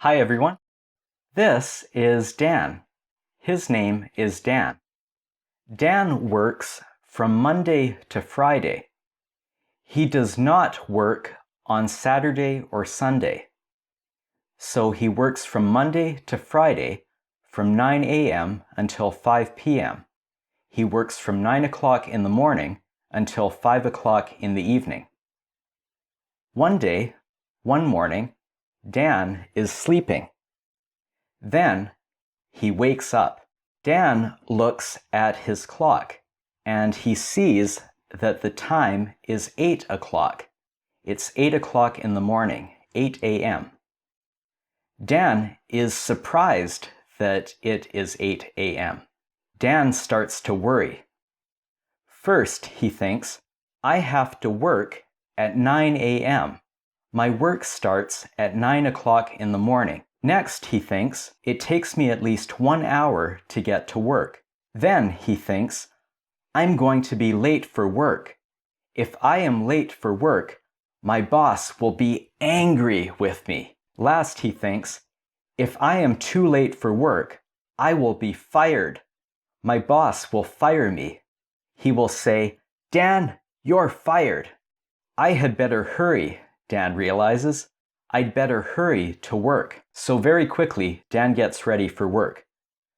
Hi everyone. This is Dan. His name is Dan. Dan works from Monday to Friday. He does not work on Saturday or Sunday. So he works from Monday to Friday from 9 a.m. until 5 p.m. He works from 9 o'clock in the morning until 5 o'clock in the evening. One morning, Dan is sleeping. Then he wakes up. Dan looks at his clock and he sees that the time is 8 o'clock. It's 8 o'clock in the morning, 8 a.m. Dan is surprised that it is 8 a.m. Dan starts to worry. First, he thinks, I have to work at 9 a.m. My work starts at 9 o'clock in the morning. Next, he thinks, it takes me at least 1 hour to get to work. Then, he thinks, I'm going to be late for work. If I am late for work, my boss will be angry with me. Last, he thinks, if I am too late for work, I will be fired. My boss will fire me. He will say, Dan, you're fired. I had better hurry, Dan realizes. I'd better hurry to work. So very quickly, Dan gets ready for work.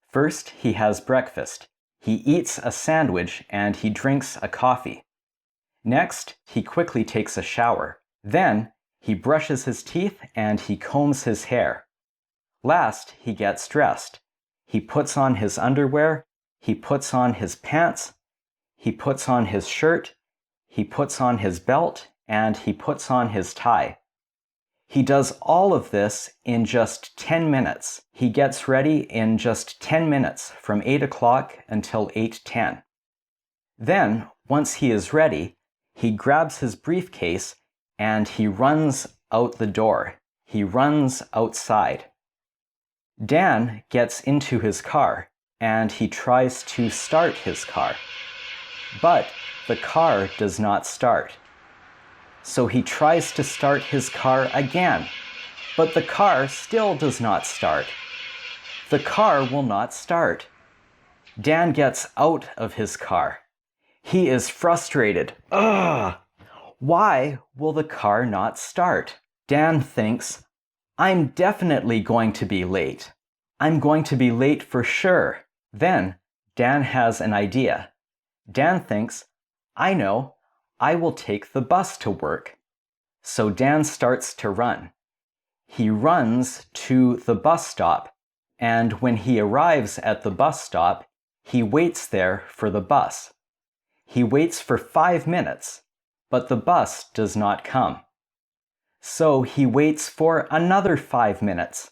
First, he has breakfast. He eats a sandwich and he drinks a coffee. Next, he quickly takes a shower. Then, he brushes his teeth and he combs his hair. Last, he gets dressed. He puts on his underwear, he puts on his pants, he puts on his shirt, he puts on his belt, and he puts on his tie. He does all of this in just 10 minutes. He gets ready in just 10 minutes from 8 o'clock until 8:10. Then, once he is ready, he grabs his briefcase and he runs out the door. He runs outside. Dan gets into his car and he tries to start his car. But the car does not start. So he tries to start his car again, but the car still does not start. The car will not start. Dan gets out of his car. He is frustrated. Ugh! Why will the car not start? Dan thinks, I'm definitely going to be late. I'm going to be late for sure. Then Dan has an idea. Dan thinks, I know. I will take the bus to work. So Dan starts to run. He runs to the bus stop, and when he arrives at the bus stop, he waits there for the bus. He waits for 5 minutes, but the bus does not come. So he waits for another 5 minutes,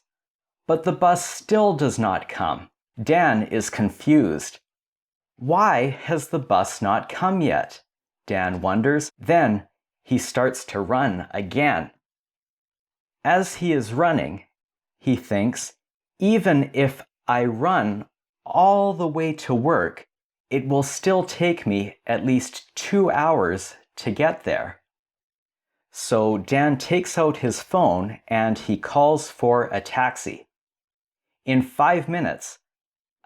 but the bus still does not come. Dan is confused. Why has the bus not come yet? Dan wonders. Then he starts to run again. As he is running, he thinks, even if I run all the way to work, it will still take me at least 2 hours to get there. So Dan takes out his phone and he calls for a taxi. In 5 minutes,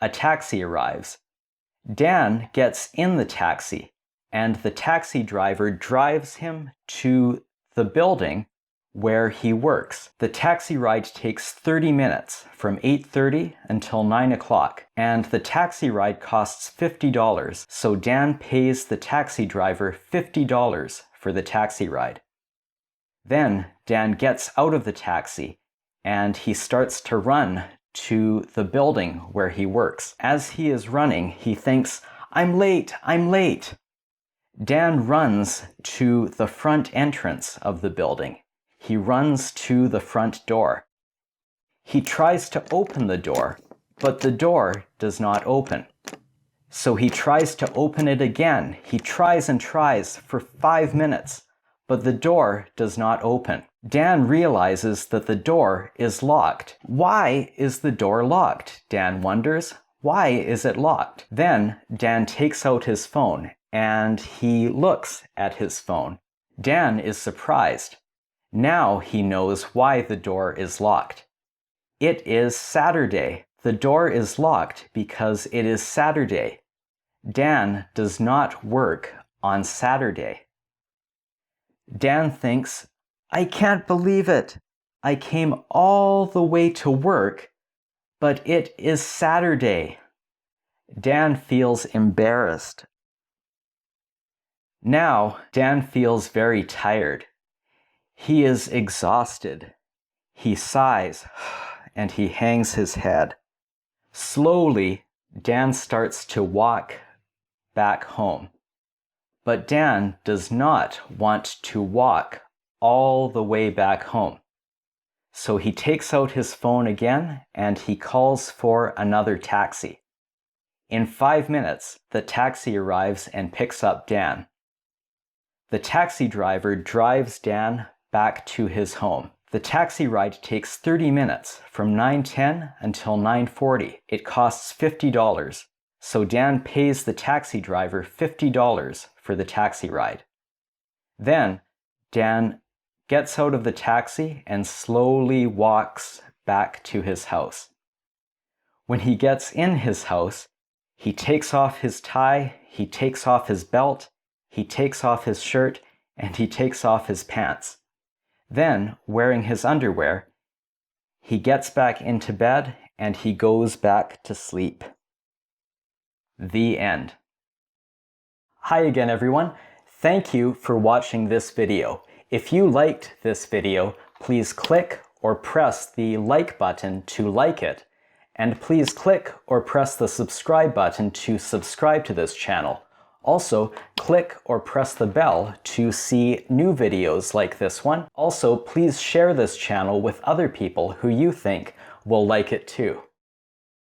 a taxi arrives. Dan gets in the taxi, and the taxi driver drives him to the building where he works. The taxi ride takes 30 minutes, from 8:30 until 9 o'clock, and the taxi ride costs $50, so Dan pays the taxi driver $50 for the taxi ride. Then Dan gets out of the taxi, and he starts to run to the building where he works. As he is running, he thinks, I'm late, I'm late. Dan runs to the front entrance of the building. He runs to the front door. He tries to open the door, but the door does not open. So he tries to open it again. He tries and tries for 5 minutes, but the door does not open. Dan realizes that the door is locked. Why is the door locked? Dan wonders. Why is it locked? Then Dan takes out his phone and he looks at his phone. Dan is surprised. Now he knows why the door is locked. It is Saturday. The door is locked because it is Saturday. Dan does not work on Saturday. Dan thinks, I can't believe it. I came all the way to work, but it is Saturday. Dan feels embarrassed. Now, Dan feels very tired. He is exhausted. He sighs and he hangs his head. Slowly, Dan starts to walk back home. But Dan does not want to walk all the way back home. So he takes out his phone again and he calls for another taxi. In 5 minutes, the taxi arrives and picks up Dan. The taxi driver drives Dan back to his home. The taxi ride takes 30 minutes, from 9:10 until 9:40. It costs $50, so Dan pays the taxi driver $50 for the taxi ride. Then, Dan gets out of the taxi and slowly walks back to his house. When he gets in his house, he takes off his tie, he takes off his belt, he takes off his shirt, and he takes off his pants. Then, wearing his underwear, he gets back into bed and he goes back to sleep. The end. Hi again, everyone. Thank you for watching this video. If you liked this video, please click or press the like button to like it, and please click or press the subscribe button to subscribe to this channel. Also, click or press the bell to see new videos like this one. Also, please share this channel with other people who you think will like it too.